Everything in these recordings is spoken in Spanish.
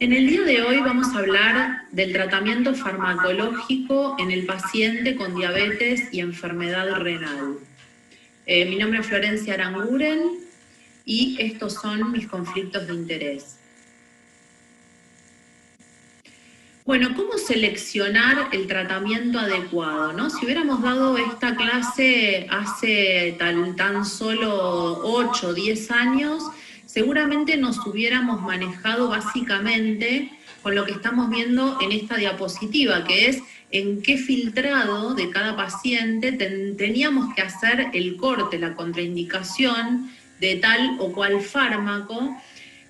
En el día de hoy vamos a hablar del tratamiento farmacológico en el paciente con diabetes y enfermedad renal. Mi nombre es Florencia Aranguren y estos son mis conflictos de interés. Bueno, ¿cómo seleccionar el tratamiento adecuado, ¿no? Si hubiéramos dado esta clase hace tan solo 8 o 10 años, seguramente nos hubiéramos manejado básicamente con lo que estamos viendo en esta diapositiva, que es en qué filtrado de cada paciente teníamos que hacer el corte, la contraindicación de tal o cual fármaco.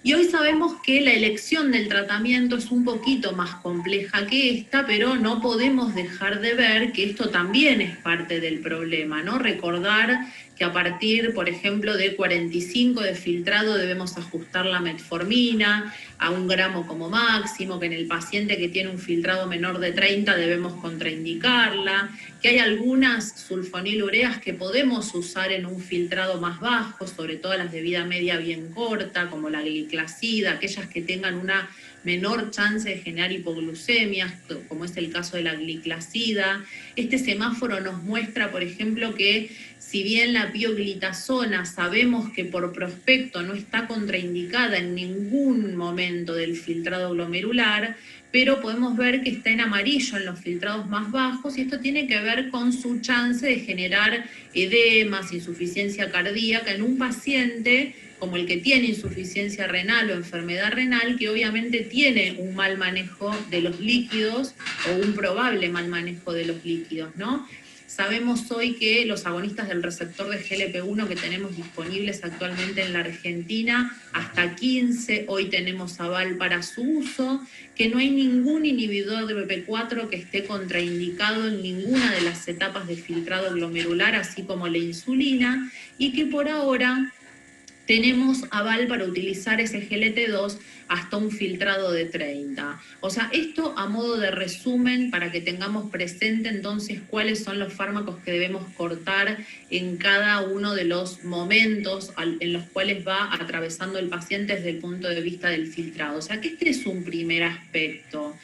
Y hoy sabemos que la elección del tratamiento es un poquito más compleja que esta, pero no podemos dejar de ver que esto también es parte del problema, ¿no? Recordar que a partir, por ejemplo, de 45 de filtrado debemos ajustar la metformina a 1 gramo como máximo, que en el paciente que tiene un filtrado menor de 30 debemos contraindicarla, que hay algunas sulfonilureas que podemos usar en un filtrado más bajo, sobre todo las de vida media bien corta, como la gliclazida, aquellas que tengan una menor chance de generar hipoglucemias, como es el caso de la gliclazida. Este semáforo nos muestra, por ejemplo, que si bien la pioglitazona sabemos que por prospecto no está contraindicada en ningún momento del filtrado glomerular, pero podemos ver que está en amarillo en los filtrados más bajos y esto tiene que ver con su chance de generar edemas, insuficiencia cardíaca en un paciente como el que tiene insuficiencia renal o enfermedad renal, que obviamente tiene un mal manejo de los líquidos o un probable mal manejo de los líquidos, ¿no? Sabemos hoy que los agonistas del receptor de GLP-1 que tenemos disponibles actualmente en la Argentina, hasta 15, hoy tenemos aval para su uso, que no hay ningún inhibidor de BP4 que esté contraindicado en ninguna de las etapas de filtrado glomerular, así como la insulina, y que por ahora tenemos aval para utilizar SGLT2 hasta un filtrado de 30. O sea, esto a modo de resumen para que tengamos presente entonces cuáles son los fármacos que debemos cortar en cada uno de los momentos en los cuales va atravesando el paciente desde el punto de vista del filtrado. O sea, que este es un primer aspecto,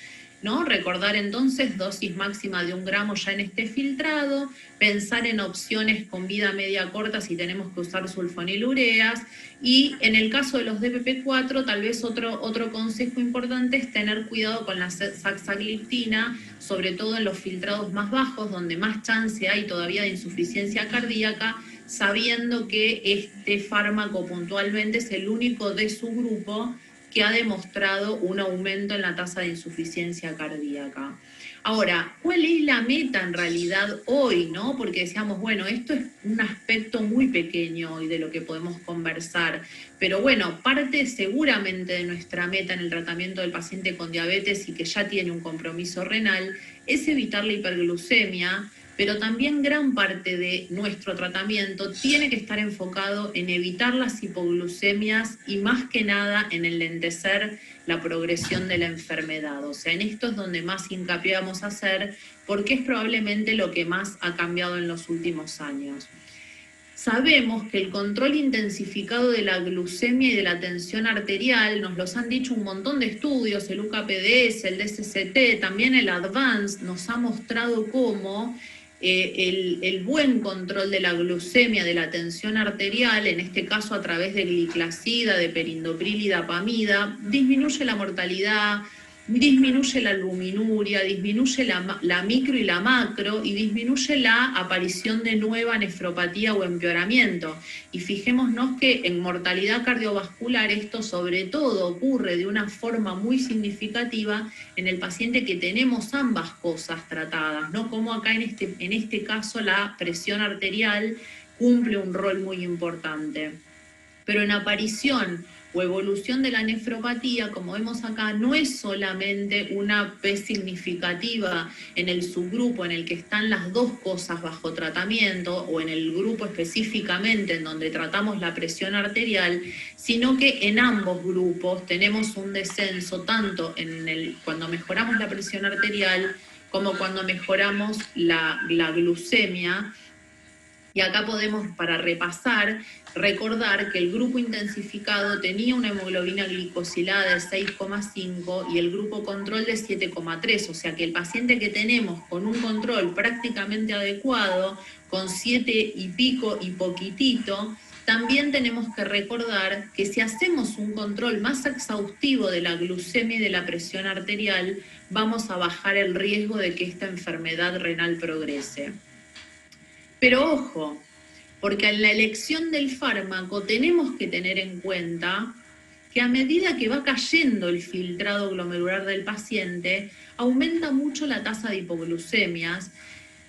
¿no? Recordar entonces dosis máxima de 1 gramo ya en este filtrado, pensar en opciones con vida media corta si tenemos que usar sulfonilureas, y en el caso de los DPP4 tal vez otro consejo importante es tener cuidado con la saxagliptina, sobre todo en los filtrados más bajos donde más chance hay todavía de insuficiencia cardíaca, sabiendo que este fármaco puntualmente es el único de su grupo que ha demostrado un aumento en la tasa de insuficiencia cardíaca. Ahora, ¿cuál es la meta en realidad hoy, no? Porque decíamos, bueno, esto es un aspecto muy pequeño hoy de lo que podemos conversar, pero bueno, parte seguramente de nuestra meta en el tratamiento del paciente con diabetes y que ya tiene un compromiso renal es evitar la hiperglucemia, pero también gran parte de nuestro tratamiento tiene que estar enfocado en evitar las hipoglucemias y más que nada en enlentecer la progresión de la enfermedad. O sea, en esto es donde más hincapié vamos a hacer porque es probablemente lo que más ha cambiado en los últimos años. Sabemos que el control intensificado de la glucemia y de la tensión arterial, nos los han dicho un montón de estudios, el UKPDS, el DSCT, también el ADVANCE, nos ha mostrado cómo el buen control de la glucemia, de la tensión arterial, en este caso a través de gliclazida, de perindopril y dapamida, disminuye la mortalidad, disminuye la albuminuria, disminuye la micro y la macro y disminuye la aparición de nueva nefropatía o empeoramiento. Y fijémonos que en mortalidad cardiovascular esto sobre todo ocurre de una forma muy significativa en el paciente que tenemos ambas cosas tratadas, ¿no? Como acá en este caso la presión arterial cumple un rol muy importante. Pero en aparición o evolución de la nefropatía, como vemos acá, no es solamente una P significativa en el subgrupo en el que están las dos cosas bajo tratamiento o en el grupo específicamente en donde tratamos la presión arterial, sino que en ambos grupos tenemos un descenso tanto cuando mejoramos la presión arterial como cuando mejoramos la glucemia. Y acá podemos, para repasar, recordar que el grupo intensificado tenía una hemoglobina glicosilada de 6,5 y el grupo control de 7,3, o sea que el paciente que tenemos con un control prácticamente adecuado, con 7 y pico y poquitito, también tenemos que recordar que si hacemos un control más exhaustivo de la glucemia y de la presión arterial, vamos a bajar el riesgo de que esta enfermedad renal progrese. Pero ojo, porque en la elección del fármaco tenemos que tener en cuenta que a medida que va cayendo el filtrado glomerular del paciente, aumenta mucho la tasa de hipoglucemias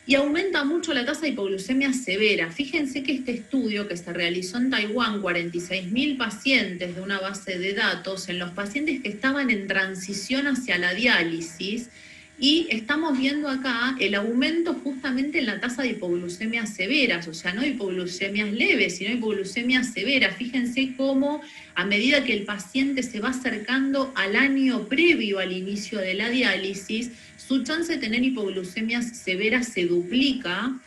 y aumenta mucho la tasa de hipoglucemia severa. Fíjense que este estudio que se realizó en Taiwán, 46.000 pacientes de una base de datos, en los pacientes que estaban en transición hacia la diálisis, y estamos viendo acá el aumento justamente en la tasa de hipoglucemias severas, o sea, no hipoglucemias leves, sino hipoglucemias severas. Fíjense cómo a medida que el paciente se va acercando al año previo al inicio de la diálisis, su chance de tener hipoglucemias severas se duplica,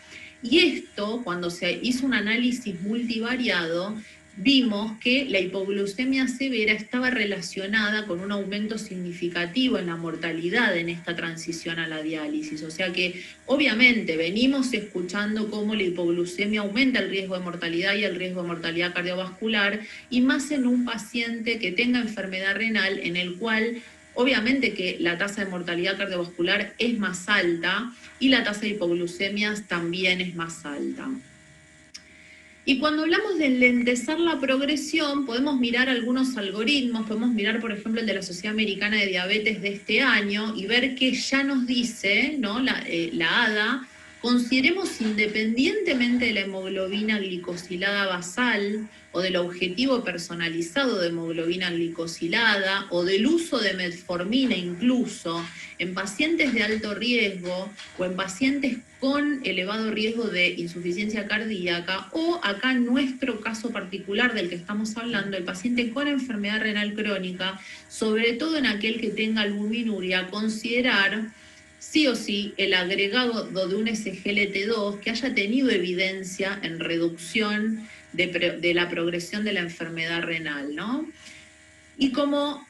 y esto, cuando se hizo un análisis multivariado, vimos que la hipoglucemia severa estaba relacionada con un aumento significativo en la mortalidad en esta transición a la diálisis. O sea que, obviamente, venimos escuchando cómo la hipoglucemia aumenta el riesgo de mortalidad y el riesgo de mortalidad cardiovascular, y más en un paciente que tenga enfermedad renal, en el cual obviamente que la tasa de mortalidad cardiovascular es más alta y la tasa de hipoglucemias también es más alta. Y cuando hablamos de enlentezar la progresión, podemos mirar algunos algoritmos, podemos mirar, por ejemplo, el de la Sociedad Americana de Diabetes de este año y ver que ya nos dice, ¿no? la ADA, consideremos independientemente de la hemoglobina glicosilada basal o del objetivo personalizado de hemoglobina glicosilada o del uso de metformina incluso en pacientes de alto riesgo o en pacientes con elevado riesgo de insuficiencia cardíaca, o acá en nuestro caso particular del que estamos hablando, el paciente con enfermedad renal crónica, sobre todo en aquel que tenga albuminuria, considerar sí o sí el agregado de un SGLT2 que haya tenido evidencia en reducción de la progresión de la enfermedad renal, ¿no? Y como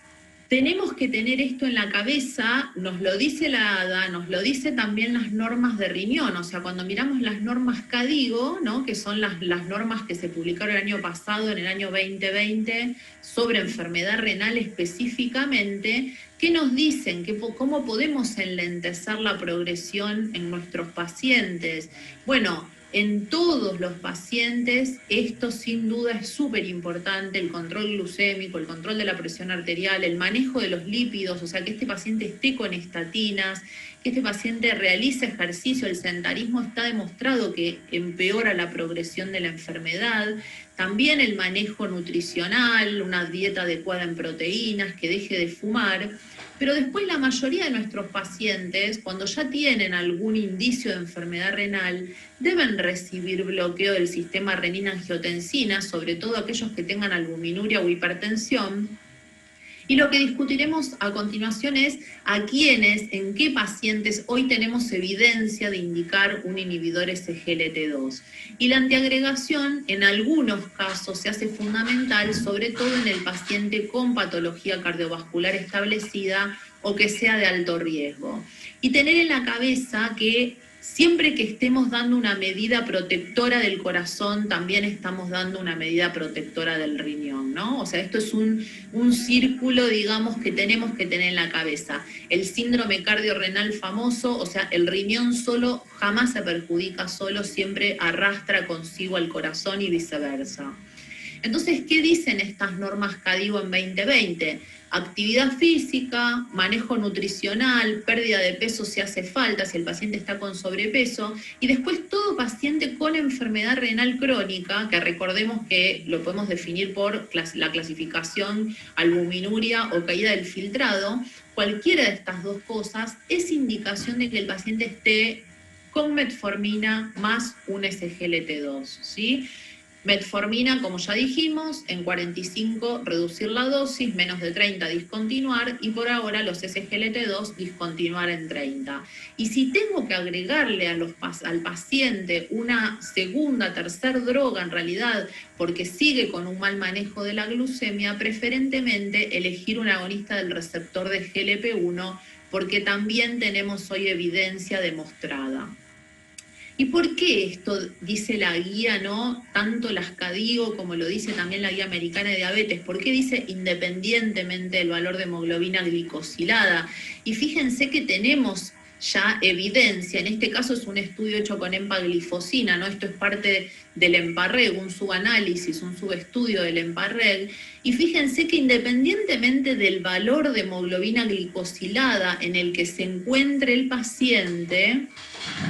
tenemos que tener esto en la cabeza, nos lo dice la ADA, nos lo dice también las normas de riñón, o sea, cuando miramos las normas CADIGO, ¿no? Que son las normas que se publicaron el año pasado, en el año 2020, sobre enfermedad renal específicamente, ¿qué nos dicen? ¿Cómo podemos enlentecer la progresión en nuestros pacientes? Bueno, en todos los pacientes esto sin duda es súper importante, el control glucémico, el control de la presión arterial, el manejo de los lípidos, o sea, que este paciente esté con estatinas, que este paciente realice ejercicio. El sedentarismo está demostrado que empeora la progresión de la enfermedad. También el manejo nutricional, una dieta adecuada en proteínas, que deje de fumar. Pero después la mayoría de nuestros pacientes, cuando ya tienen algún indicio de enfermedad renal, deben recibir bloqueo del sistema renina-angiotensina, sobre todo aquellos que tengan albuminuria o hipertensión. Y lo que discutiremos a continuación es a quiénes, en qué pacientes hoy tenemos evidencia de indicar un inhibidor SGLT2. Y la antiagregación en algunos casos se hace fundamental, sobre todo en el paciente con patología cardiovascular establecida o que sea de alto riesgo. Y tener en la cabeza que siempre que estemos dando una medida protectora del corazón, también estamos dando una medida protectora del riñón, ¿no? O sea, esto es un círculo, digamos, que tenemos que tener en la cabeza. El síndrome cardiorrenal famoso, o sea, el riñón solo jamás se perjudica solo, siempre arrastra consigo al corazón y viceversa. Entonces, ¿qué dicen estas normas CADIGO en 2020? Actividad física, manejo nutricional, pérdida de peso si hace falta, si el paciente está con sobrepeso, y después todo paciente con enfermedad renal crónica, que recordemos que lo podemos definir por la clasificación albuminuria o caída del filtrado, cualquiera de estas dos cosas es indicación de que el paciente esté con metformina más un SGLT2, ¿sí? Metformina, como ya dijimos, en 45 reducir la dosis, menos de 30 discontinuar, y por ahora los SGLT2 discontinuar en 30. Y si tengo que agregarle al paciente una segunda, tercera droga en realidad, porque sigue con un mal manejo de la glucemia, preferentemente elegir un agonista del receptor de GLP-1, porque también tenemos hoy evidencia demostrada. ¿Y por qué esto dice la guía, no? Tanto las CADIGO como lo dice también la guía americana de diabetes. ¿Por qué dice independientemente del valor de hemoglobina glicosilada? Y fíjense que tenemos ya evidencia, en este caso es un estudio hecho con empaglifosina, ¿no? Esto es parte del EMPA-REG, un subanálisis, un subestudio del EMPA-REG, y fíjense que independientemente del valor de hemoglobina glicosilada en el que se encuentre el paciente,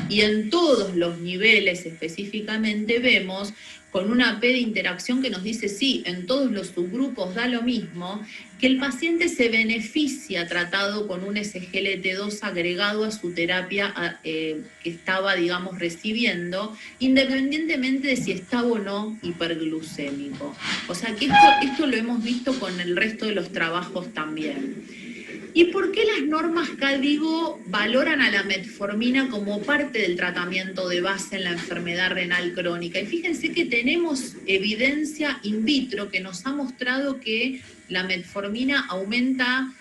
y en todos los niveles específicamente vemos con una P de interacción que nos dice sí, en todos los subgrupos da lo mismo, que el paciente se beneficia tratado con un SGLT2 agregado a su terapia que estaba, digamos, recibiendo, independientemente de si estaba o no hiperglucémico. O sea que esto lo hemos visto con el resto de los trabajos también. ¿Y por qué las normas CADIGO valoran a la metformina como parte del tratamiento de base en la enfermedad renal crónica? Y fíjense que tenemos evidencia in vitro que nos ha mostrado que la metformina aumenta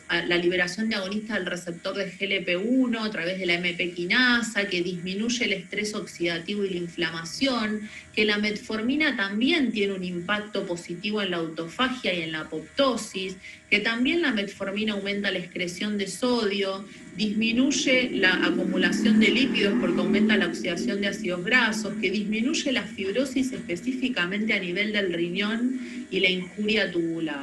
la liberación de agonistas del receptor de GLP-1 a través de la MP quinasa, que disminuye el estrés oxidativo y la inflamación, que la metformina también tiene un impacto positivo en la autofagia y en la apoptosis, que también la metformina aumenta la excreción de sodio, disminuye la acumulación de lípidos porque aumenta la oxidación de ácidos grasos, que disminuye la fibrosis específicamente a nivel del riñón y la injuria tubular.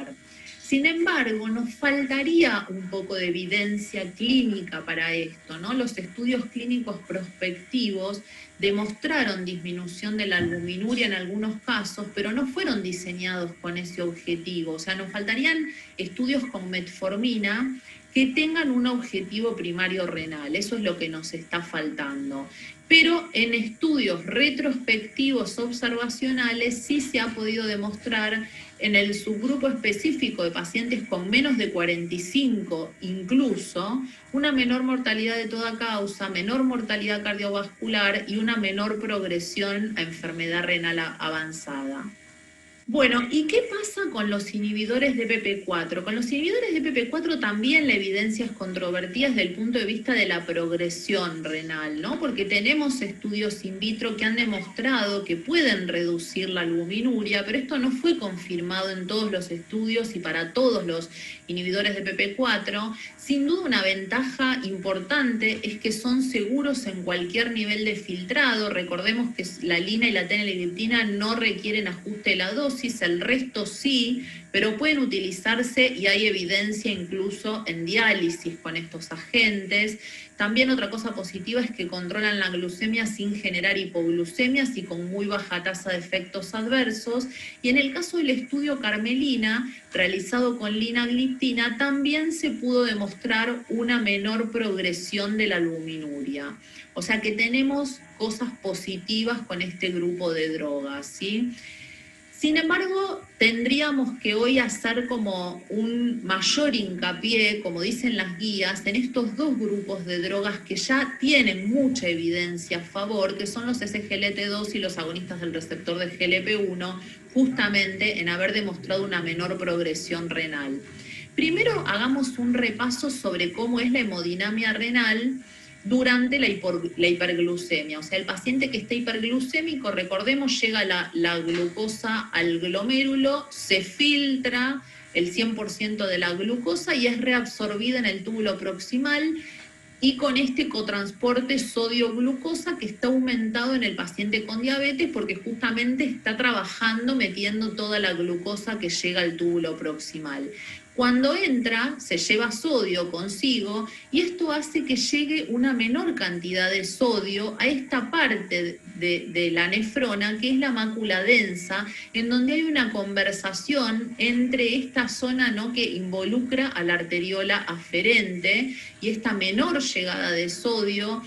Sin embargo, nos faltaría un poco de evidencia clínica para esto, ¿no? Los estudios clínicos prospectivos demostraron disminución de la albuminuria en algunos casos, pero no fueron diseñados con ese objetivo. O sea, nos faltarían estudios con metformina que tengan un objetivo primario renal. Eso es lo que nos está faltando. Pero en estudios retrospectivos observacionales sí se ha podido demostrar en el subgrupo específico de pacientes con menos de 45 incluso, una menor mortalidad de toda causa, menor mortalidad cardiovascular y una menor progresión a enfermedad renal avanzada. Bueno, ¿y qué pasa con los inhibidores de PP4? Con los inhibidores de PP4 también la evidencia es controvertida desde el punto de vista de la progresión renal, ¿no? Porque tenemos estudios in vitro que han demostrado que pueden reducir la albuminuria, pero esto no fue confirmado en todos los estudios y para todos los inhibidores de PP4. Sin duda una ventaja importante es que son seguros en cualquier nivel de filtrado. Recordemos que la lina y la teneligliptina no requieren ajuste de la dosis, el resto sí, pero pueden utilizarse y hay evidencia incluso en diálisis con estos agentes. También otra cosa positiva es que controlan la glucemia sin generar hipoglucemias y con muy baja tasa de efectos adversos. Y en el caso del estudio Carmelina, realizado con linagliptina, también se pudo demostrar una menor progresión de la albuminuria. O sea que tenemos cosas positivas con este grupo de drogas, ¿sí? Sin embargo, tendríamos que hoy hacer como un mayor hincapié, como dicen las guías, en estos dos grupos de drogas que ya tienen mucha evidencia a favor, que son los SGLT2 y los agonistas del receptor de GLP-1, justamente en haber demostrado una menor progresión renal. Primero, hagamos un repaso sobre cómo es la hemodinamia renal durante la hiperglucemia. O sea, el paciente que está hiperglucémico, recordemos, llega la glucosa al glomérulo, se filtra el 100% de la glucosa y es reabsorbida en el túbulo proximal, y con este cotransporte sodio-glucosa que está aumentado en el paciente con diabetes porque justamente está trabajando metiendo toda la glucosa que llega al túbulo proximal. Cuando entra, se lleva sodio consigo y esto hace que llegue una menor cantidad de sodio a esta parte de la nefrona, que es la mácula densa, en donde hay una conversación entre esta zona, ¿no?, que involucra a la arteriola aferente, y esta menor llegada de sodio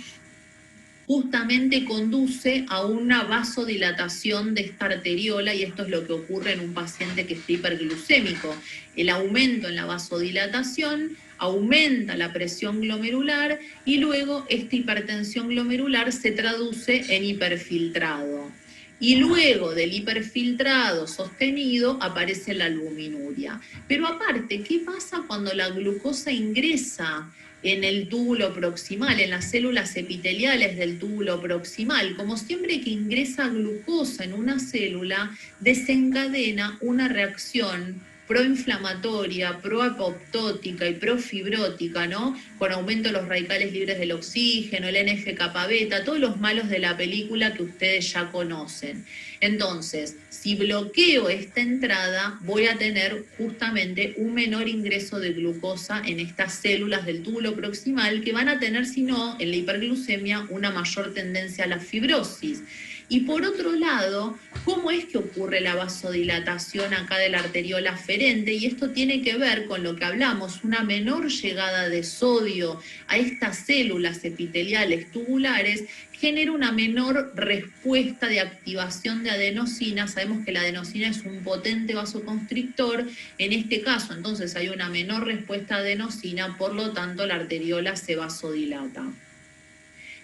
justamente conduce a una vasodilatación de esta arteriola, y esto es lo que ocurre en un paciente que está hiperglucémico. El aumento en la vasodilatación aumenta la presión glomerular y luego esta hipertensión glomerular se traduce en hiperfiltrado. Y luego del hiperfiltrado sostenido aparece la albuminuria. Pero aparte, ¿qué pasa cuando la glucosa ingresa en el túbulo proximal, en las células epiteliales del túbulo proximal? Como siempre que ingresa glucosa en una célula, desencadena una reacción proinflamatoria, proapoptótica y profibrótica, ¿no? Con aumento de los radicales libres del oxígeno, el NF-kappa beta, todos los malos de la película que ustedes ya conocen. Entonces, si bloqueo esta entrada, voy a tener justamente un menor ingreso de glucosa en estas células del túbulo proximal, que van a tener, si no, en la hiperglucemia, una mayor tendencia a la fibrosis. Y por otro lado, ¿cómo es que ocurre la vasodilatación acá de la arteriola aferente? Y esto tiene que ver con lo que hablamos, una menor llegada de sodio a estas células epiteliales tubulares genera una menor respuesta de activación de adenosina. Sabemos que la adenosina es un potente vasoconstrictor, en este caso entonces hay una menor respuesta de adenosina, por lo tanto la arteriola se vasodilata.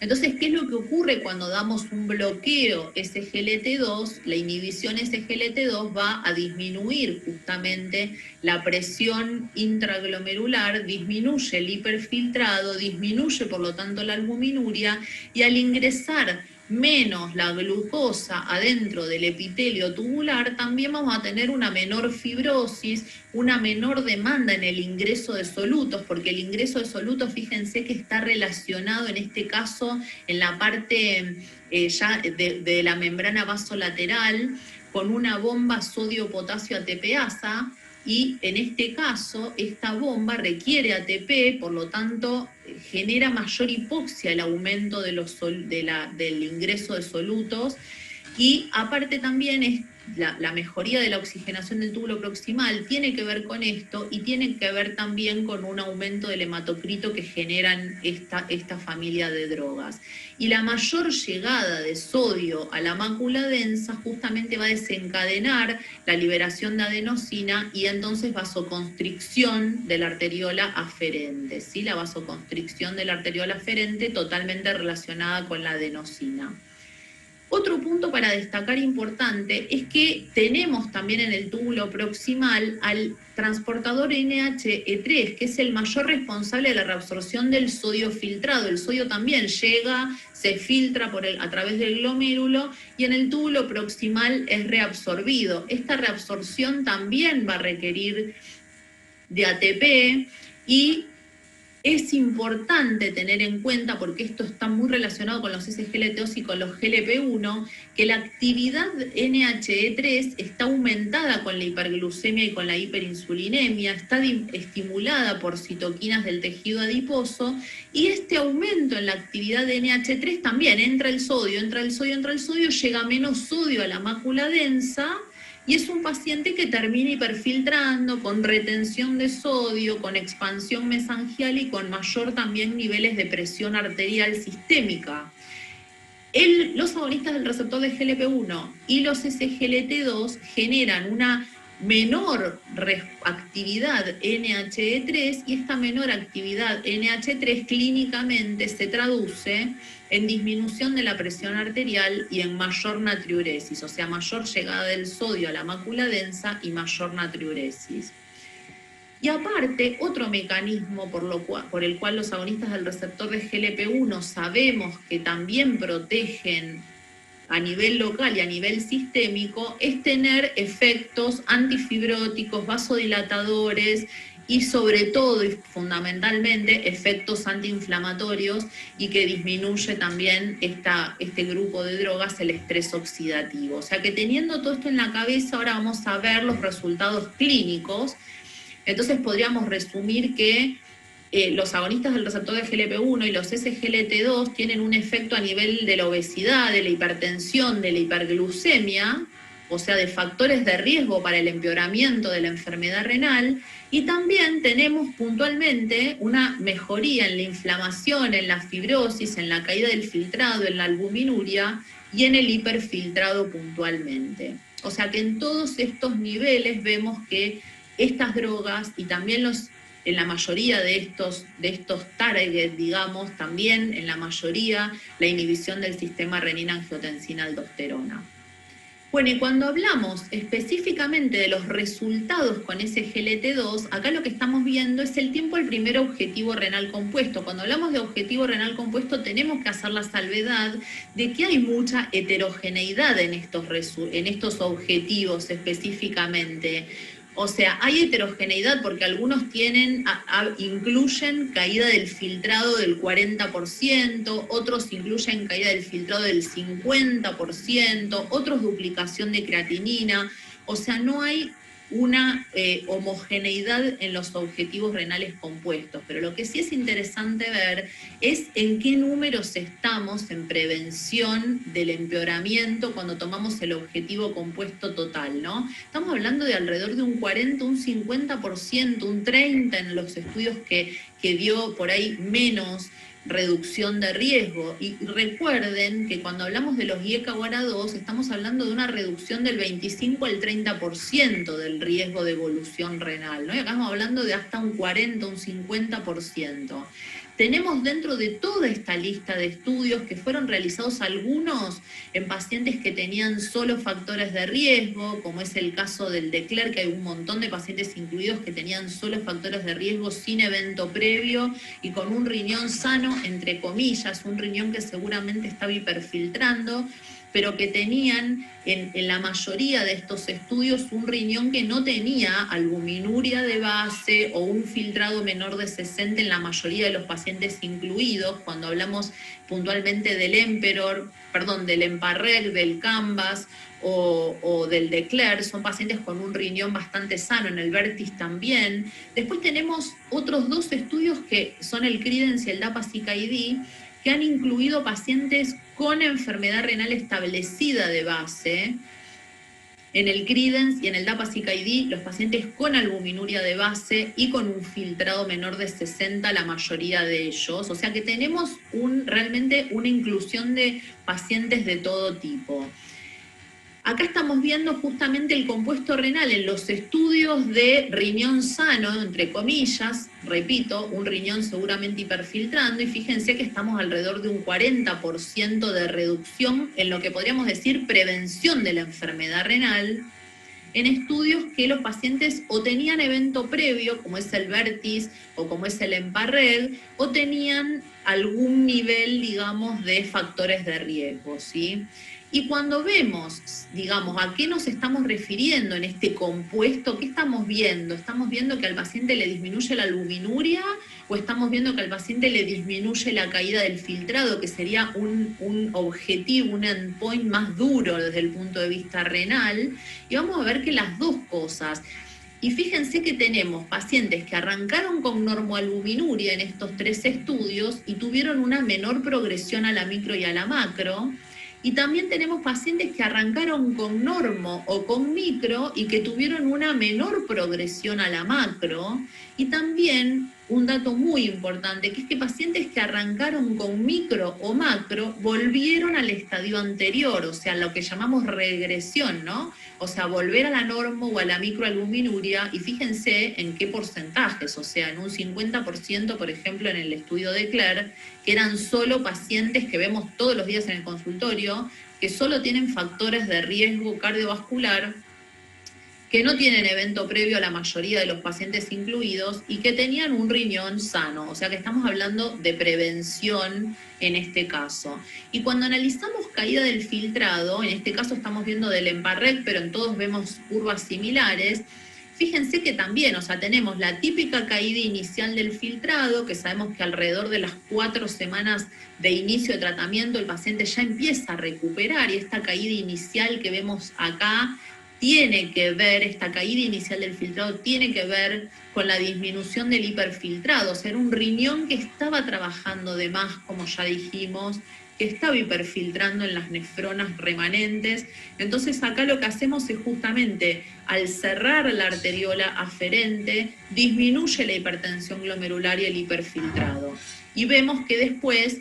Entonces, ¿qué es lo que ocurre cuando damos un bloqueo SGLT2? La inhibición SGLT2 va a disminuir justamente la presión intraglomerular, disminuye el hiperfiltrado, disminuye por lo tanto la albuminuria, y al ingresar menos la glucosa adentro del epitelio tubular, también vamos a tener una menor fibrosis, una menor demanda en el ingreso de solutos, porque el ingreso de solutos, fíjense que está relacionado en este caso en la parte ya de la membrana vasolateral con una bomba sodio-potasio ATPasa, y en este caso esta bomba requiere ATP, por lo tanto genera mayor hipoxia el aumento de del ingreso de solutos, y aparte también es la mejoría de la oxigenación del túbulo proximal tiene que ver con esto, y tiene que ver también con un aumento del hematocrito que generan esta familia de drogas. Y la mayor llegada de sodio a la mácula densa justamente va a desencadenar la liberación de adenosina y entonces vasoconstricción de la arteriola aferente, ¿sí? La vasoconstricción de la arteriola aferente totalmente relacionada con la adenosina. Otro punto para destacar importante es que tenemos también en el túbulo proximal al transportador NHE3, que es el mayor responsable de la reabsorción del sodio filtrado. El sodio también llega, se filtra a través del glomérulo y en el túbulo proximal es reabsorbido. Esta reabsorción también va a requerir de ATP, y es importante tener en cuenta, porque esto está muy relacionado con los SGLT2 y con los GLP-1, que la actividad NHE3 está aumentada con la hiperglucemia y con la hiperinsulinemia, está estimulada por citoquinas del tejido adiposo, y este aumento en la actividad de NH3 también entra el sodio, llega menos sodio a la mácula densa, y es un paciente que termina hiperfiltrando, con retención de sodio, con expansión mesangial y con mayor también niveles de presión arterial sistémica. Los agonistas del receptor de GLP-1 y los SGLT2 generan una menor actividad NHE3, y esta menor actividad NH3 clínicamente se traduce en disminución de la presión arterial y en mayor natriuresis, o sea, mayor llegada del sodio a la mácula densa y mayor natriuresis. Y aparte, otro mecanismo por el cual los agonistas del receptor de GLP-1 sabemos que también protegen a nivel local y a nivel sistémico es tener efectos antifibróticos, vasodilatadores y sobre todo y fundamentalmente efectos antiinflamatorios, y que disminuye también este grupo de drogas el estrés oxidativo. O sea que teniendo todo esto en la cabeza, ahora vamos a ver los resultados clínicos. Entonces podríamos resumir que los agonistas del receptor de GLP-1 y los SGLT2 tienen un efecto a nivel de la obesidad, de la hipertensión, de la hiperglucemia, o sea, de factores de riesgo para el empeoramiento de la enfermedad renal, y también tenemos puntualmente una mejoría en la inflamación, en la fibrosis, en la caída del filtrado, en la albuminuria y en el hiperfiltrado puntualmente. O sea que en todos estos niveles vemos que estas drogas y también en la mayoría de estos targets, digamos, también en la mayoría la inhibición del sistema renina-angiotensina-aldosterona. Bueno, y cuando hablamos específicamente de los resultados con ese GLT2, acá lo que estamos viendo es el tiempo al primer objetivo renal compuesto. Cuando hablamos de objetivo renal compuesto tenemos que hacer la salvedad de que hay mucha heterogeneidad en estos objetivos específicamente. O sea, hay heterogeneidad porque algunos incluyen caída del filtrado del 40%, otros incluyen caída del filtrado del 50%, otros duplicación de creatinina. O sea, no hay una homogeneidad en los objetivos renales compuestos, pero lo que sí es interesante ver es en qué números estamos en prevención del empeoramiento cuando tomamos el objetivo compuesto total, ¿no? Estamos hablando de alrededor de un 40, un 50%, un 30% en los estudios que dio por ahí menos reducción de riesgo. Y recuerden que cuando hablamos de los IECA-GUARA2 estamos hablando de una reducción del 25 al 30% del riesgo de evolución renal, ¿no? Y acá estamos hablando de hasta un 40, un 50%. Tenemos dentro de toda esta lista de estudios que fueron realizados algunos en pacientes que tenían solo factores de riesgo, como es el caso del DECLER, que hay un montón de pacientes incluidos que tenían solo factores de riesgo sin evento previo y con un riñón sano, entre comillas, un riñón que seguramente estaba hiperfiltrando, pero que tenían en la mayoría de estos estudios un riñón que no tenía albuminuria de base o un filtrado menor de 60 en la mayoría de los pacientes incluidos. Cuando hablamos puntualmente del del EMPA-REG, del CANVAS o del DECLER, son pacientes con un riñón bastante sano, en el VERTIS también. Después tenemos otros dos estudios que son el CRIDENCE y el DAPA-CKD, que han incluido pacientes con enfermedad renal establecida de base. En el CRIDENCE y en el DAPA-CKD, los pacientes con albuminuria de base y con un filtrado menor de 60, la mayoría de ellos. O sea que tenemos realmente una inclusión de pacientes de todo tipo. Acá estamos viendo justamente el compuesto renal en los estudios de riñón sano, entre comillas, repito, un riñón seguramente hiperfiltrando, y fíjense que estamos alrededor de un 40% de reducción en lo que podríamos decir prevención de la enfermedad renal, en estudios que los pacientes o tenían evento previo, como es el VERTIS o como es el EMPA-REG, o tenían algún nivel, digamos, de factores de riesgo, ¿sí? Y cuando vemos, digamos, a qué nos estamos refiriendo en este compuesto, ¿qué estamos viendo? ¿Estamos viendo que al paciente le disminuye la albuminuria o estamos viendo que al paciente le disminuye la caída del filtrado, que sería un objetivo, un endpoint más duro desde el punto de vista renal? Y vamos a ver que las dos cosas. Y fíjense que tenemos pacientes que arrancaron con normoalbuminuria en estos 3 estudios y tuvieron una menor progresión a la micro y a la macro. Y también tenemos pacientes que arrancaron con normo o con micro y que tuvieron una menor progresión a la macro. Y también un dato muy importante, que es que pacientes que arrancaron con micro o macro volvieron al estadio anterior, o sea, lo que llamamos regresión, ¿no? O sea, volver a la normo o a la microalbuminuria, y fíjense en qué porcentajes, o sea, en un 50%, por ejemplo, en el estudio de Claire, que eran solo pacientes que vemos todos los días en el consultorio, que solo tienen factores de riesgo cardiovascular, que no tienen evento previo a la mayoría de los pacientes incluidos y que tenían un riñón sano. O sea que estamos hablando de prevención en este caso. Y cuando analizamos caída del filtrado, en este caso estamos viendo del EMPA-REG, pero en todos vemos curvas similares. Fíjense que también, o sea, tenemos la típica caída inicial del filtrado, que sabemos que alrededor de las 4 semanas de inicio de tratamiento el paciente ya empieza a recuperar, y esta caída inicial que vemos acá tiene que ver, esta caída inicial del filtrado tiene que ver con la disminución del hiperfiltrado, o sea, era un riñón que estaba trabajando de más, como ya dijimos, que estaba hiperfiltrando en las nefronas remanentes. Entonces acá lo que hacemos es justamente, al cerrar la arteriola aferente, disminuye la hipertensión glomerular y el hiperfiltrado. Y vemos que después,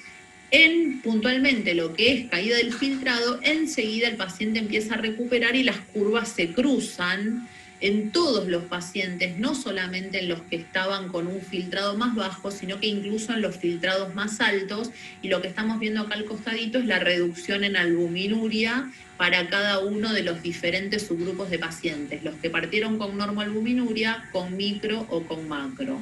puntualmente lo que es caída del filtrado, enseguida el paciente empieza a recuperar y las curvas se cruzan en todos los pacientes, no solamente en los que estaban con un filtrado más bajo, sino que incluso en los filtrados más altos, y lo que estamos viendo acá al costadito es la reducción en albuminuria para cada uno de los diferentes subgrupos de pacientes, los que partieron con normoalbuminuria, con micro o con macro.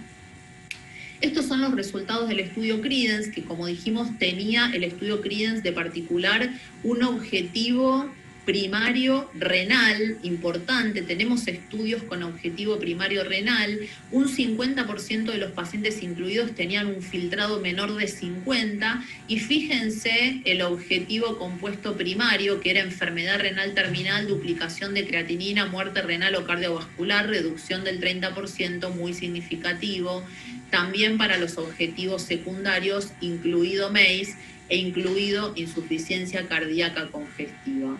Estos son los resultados del estudio Credence, que como dijimos tenía el estudio Credence de particular un objetivo primario renal importante. Tenemos estudios con objetivo primario renal. Un 50% de los pacientes incluidos tenían un filtrado menor de 50, y fíjense el objetivo compuesto primario, que era enfermedad renal terminal, duplicación de creatinina, muerte renal o cardiovascular, reducción del 30%, muy significativo. También para los objetivos secundarios, incluido MACE e incluido insuficiencia cardíaca congestiva.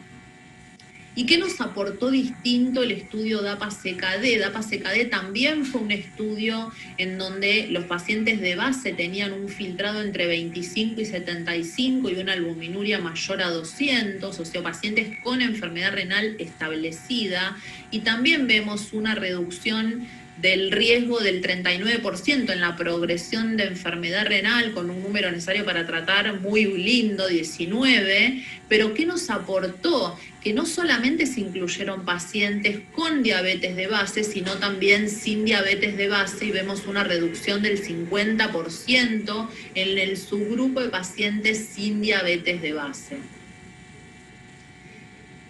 ¿Y qué nos aportó distinto el estudio DAPA-CKD? DAPA-CKD también fue un estudio en donde los pacientes de base tenían un filtrado entre 25 y 75 y una albuminuria mayor a 200, o sea, pacientes con enfermedad renal establecida, y también vemos una reducción del riesgo del 39% en la progresión de enfermedad renal, con un número necesario para tratar muy lindo, 19, pero ¿qué nos aportó? Que no solamente se incluyeron pacientes con diabetes de base, sino también sin diabetes de base, y vemos una reducción del 50% en el subgrupo de pacientes sin diabetes de base.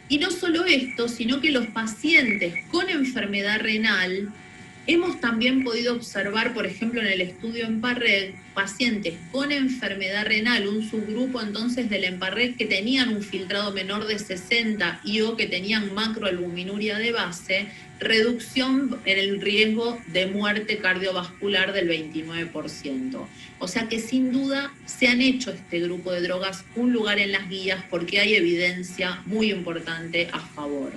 Y no solo esto, sino que los pacientes con enfermedad renal, hemos también podido observar, por ejemplo, en el estudio EMPA-REG, pacientes con enfermedad renal, un subgrupo entonces del EMPA-REG que tenían un filtrado menor de 60 y o que tenían macroalbuminuria de base, reducción en el riesgo de muerte cardiovascular del 29%. O sea que sin duda se han hecho este grupo de drogas un lugar en las guías, porque hay evidencia muy importante a favor.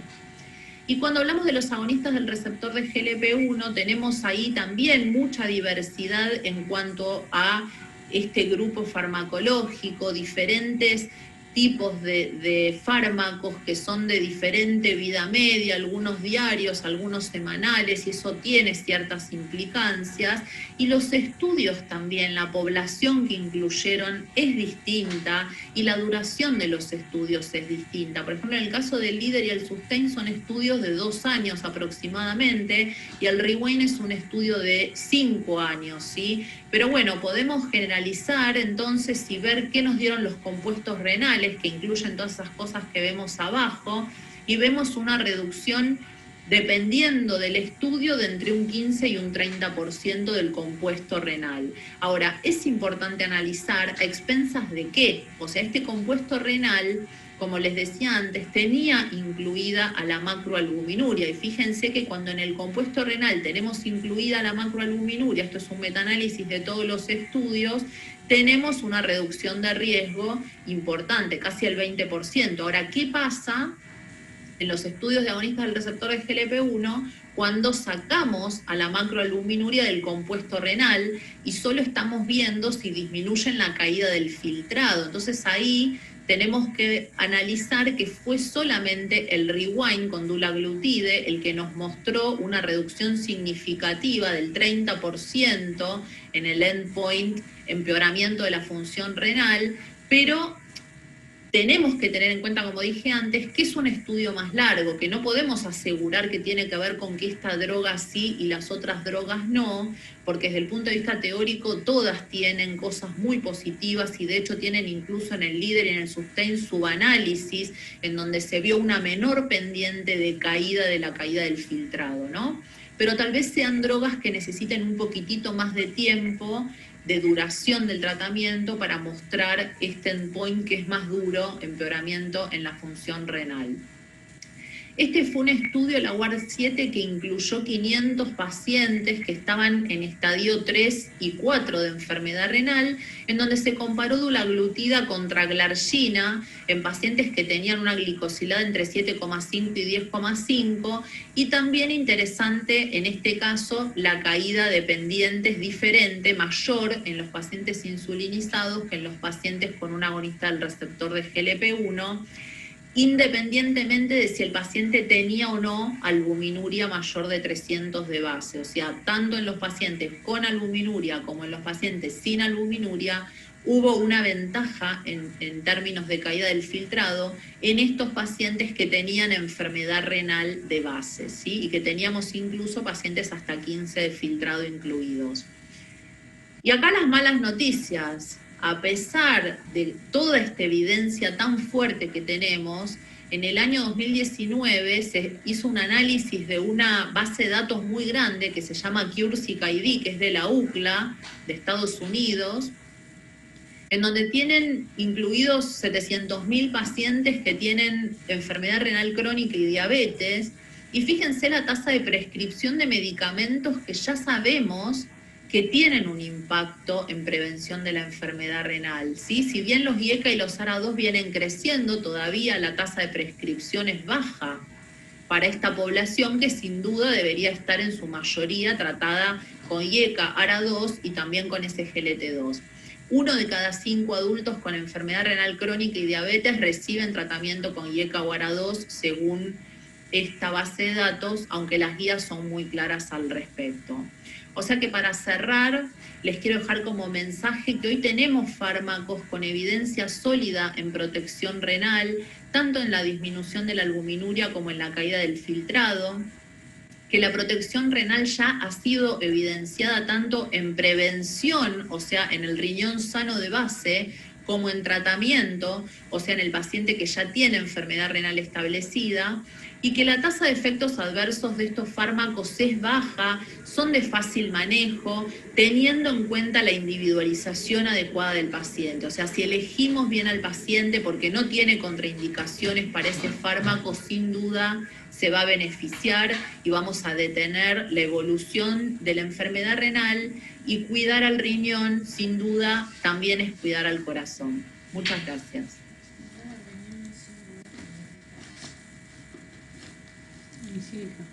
Y cuando hablamos de los agonistas del receptor de GLP-1, tenemos ahí también mucha diversidad en cuanto a este grupo farmacológico, diferentes tipos de fármacos que son de diferente vida media, algunos diarios, algunos semanales, y eso tiene ciertas implicancias. Y los estudios también, la población que incluyeron es distinta y la duración de los estudios es distinta. Por ejemplo, en el caso del LEADER y el SUSTAIN son estudios de 2 años aproximadamente, y el REWIND es un estudio de 5 años, ¿sí? Pero bueno, podemos generalizar entonces y ver qué nos dieron los compuestos renales, que incluyen todas esas cosas que vemos abajo, y vemos una reducción, dependiendo del estudio, de entre un 15 y un 30% del compuesto renal. Ahora, es importante analizar a expensas de qué. O sea, este compuesto renal, como les decía antes, tenía incluida a la macroalbuminuria, y fíjense que cuando en el compuesto renal tenemos incluida la macroalbuminuria, esto es un metaanálisis de todos los estudios, tenemos una reducción de riesgo importante, casi el 20%. Ahora, ¿qué pasa en los estudios de agonistas del receptor de GLP-1 cuando sacamos a la macroalbuminuria del compuesto renal y solo estamos viendo si disminuyen la caída del filtrado? Entonces ahí tenemos que analizar que fue solamente el REWIND con dulaglutide el que nos mostró una reducción significativa del 30% en el endpoint, empeoramiento de la función renal, pero tenemos que tener en cuenta, como dije antes, que es un estudio más largo, que no podemos asegurar que tiene que ver con que esta droga sí y las otras drogas no, porque desde el punto de vista teórico todas tienen cosas muy positivas, y de hecho tienen incluso en el LEADER y en el SUSTAIN subanálisis, en donde se vio una menor pendiente de caída de la caída del filtrado, ¿no? Pero tal vez sean drogas que necesiten un poquitito más de tiempo, de duración del tratamiento, para mostrar este endpoint que es más duro, empeoramiento en la función renal. Este fue un estudio de la UAR7 que incluyó 500 pacientes que estaban en estadio 3 y 4 de enfermedad renal, en donde se comparó dulaglutida contra glargina en pacientes que tenían una glicosilada entre 7,5 y 10,5, y también interesante en este caso la caída de pendientes diferente, mayor en los pacientes insulinizados que en los pacientes con un agonista del receptor de GLP-1, independientemente de si el paciente tenía o no albuminuria mayor de 300 de base. O sea, tanto en los pacientes con albuminuria como en los pacientes sin albuminuria, hubo una ventaja en términos de caída del filtrado en estos pacientes que tenían enfermedad renal de base, ¿sí? Y que teníamos incluso pacientes hasta 15 de filtrado incluidos. Y acá las malas noticias. A pesar de toda esta evidencia tan fuerte que tenemos, en el año 2019 se hizo un análisis de una base de datos muy grande que se llama CureSick-ID, que es de la UCLA, de Estados Unidos, en donde tienen incluidos 700.000 pacientes que tienen enfermedad renal crónica y diabetes. Y fíjense la tasa de prescripción de medicamentos que ya sabemos que tienen un impacto en prevención de la enfermedad renal, ¿sí? Si bien los IECA y los ARA2 vienen creciendo, todavía la tasa de prescripción es baja para esta población que sin duda debería estar en su mayoría tratada con IECA, ARA2 y también con SGLT2. 1 de cada 5 adultos con enfermedad renal crónica y diabetes reciben tratamiento con IECA o ARA2 según esta base de datos, aunque las guías son muy claras al respecto. O sea que para cerrar, les quiero dejar como mensaje que hoy tenemos fármacos con evidencia sólida en protección renal, tanto en la disminución de la albuminuria como en la caída del filtrado, que la protección renal ya ha sido evidenciada tanto en prevención, o sea, en el riñón sano de base, como en tratamiento, o sea, en el paciente que ya tiene enfermedad renal establecida, y que la tasa de efectos adversos de estos fármacos es baja, son de fácil manejo, teniendo en cuenta la individualización adecuada del paciente. O sea, si elegimos bien al paciente porque no tiene contraindicaciones para ese fármaco, sin duda se va a beneficiar y vamos a detener la evolución de la enfermedad renal, y cuidar al riñón, sin duda, también es cuidar al corazón. Muchas gracias. Sí, hija.